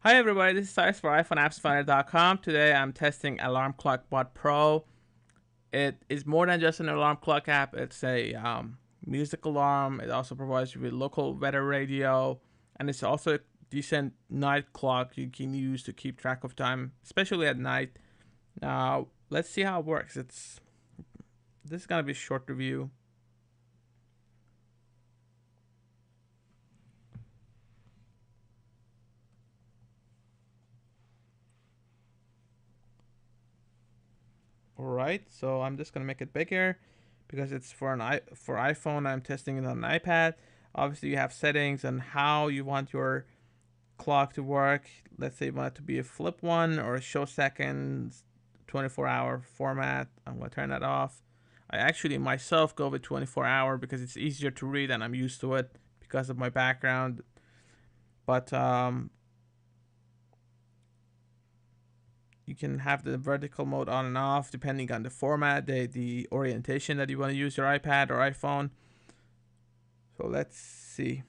Hi everybody, this is Cyrus for iPhone Today I'm testing Alarm Clock Bot Pro. It is more than just an alarm clock app. It's a music alarm. It also provides you with local weather radio, and it's also a decent night clock you can use to keep track of time, especially at night. Now let's see how it works. This is gonna be a short review. All right, so I'm just gonna make it bigger because it's for iPhone. I'm testing it on an iPad. Obviously, you have settings on how you want your clock to work. Let's say you want it to be a flip one or a show seconds, 24-hour format. I'm gonna turn that off. I actually myself go with 24-hour because it's easier to read and I'm used to it because of my background. But you can have the vertical mode on and off depending on the format, the orientation that you want to use your iPad or iPhone. So let's see.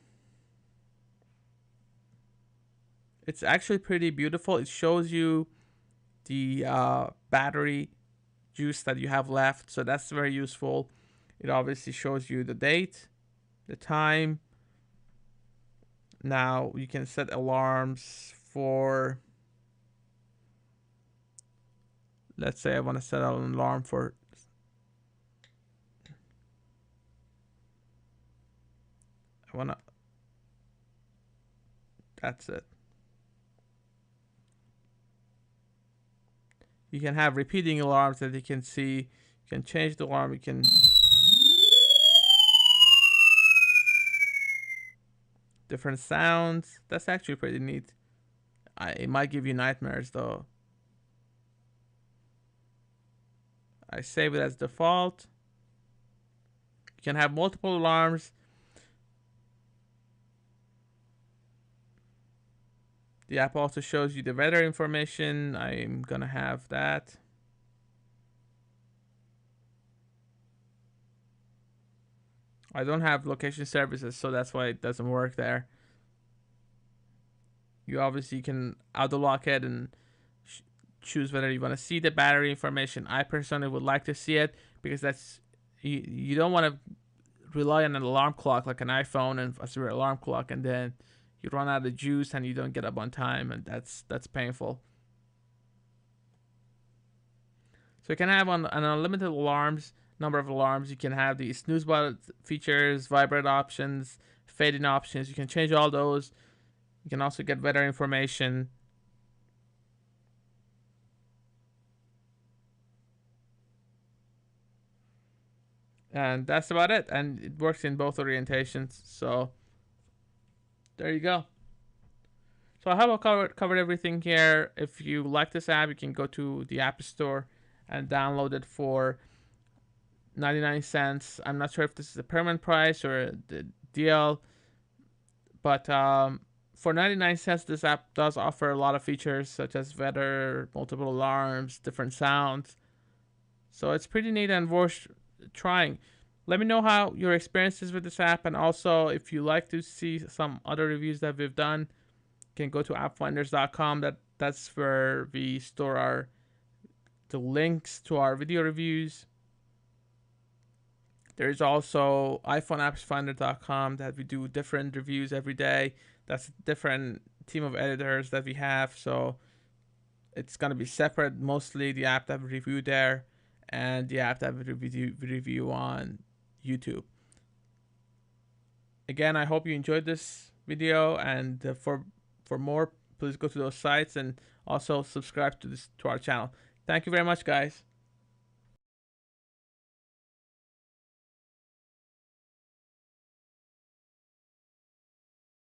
It's actually pretty beautiful. It shows you the battery juice that you have left, so that's very useful. It obviously shows you the date, the time. Now you can set alarms for, let's say I want to set an alarm for, I want to, that's it. You can have repeating alarms that you can see. You can change the alarm. You can different sounds. That's actually pretty neat. It might give you nightmares though. I save it as default. You can have multiple alarms. The app also shows you the weather information. I'm gonna have that. I don't have location services, so that's why it doesn't work there. You obviously can auto lock it and choose whether you want to see the battery information. I personally would like to see it because you don't want to rely on an alarm clock like an iPhone and as your alarm clock, and then you run out of juice and you don't get up on time, and that's painful. So you can have an unlimited alarms number of alarms. You can have the snooze button features, vibrate options, fading options. You can change all those. You can also get weather information. And that's about it. And it works in both orientations. So there you go. So I have covered everything here. If you like this app, you can go to the App Store and download it for 99 cents. I'm not sure if this is a permanent price or the deal, but for 99 cents, this app does offer a lot of features such as weather, multiple alarms, different sounds. So it's pretty neat and worth trying. Let me know how your experience is with this app, and also if you like to see some other reviews that we've done, you can go to appfinders.com. That's where we store the links to our video reviews. There's also iPhoneAppsFinder.com that we do different reviews every day. That's a different team of editors that we have. So it's going to be separate, mostly the app that we review there and the app that we review on YouTube. Again, I hope you enjoyed this video, and for more, please go to those sites and also subscribe to our channel. Thank you very much, guys.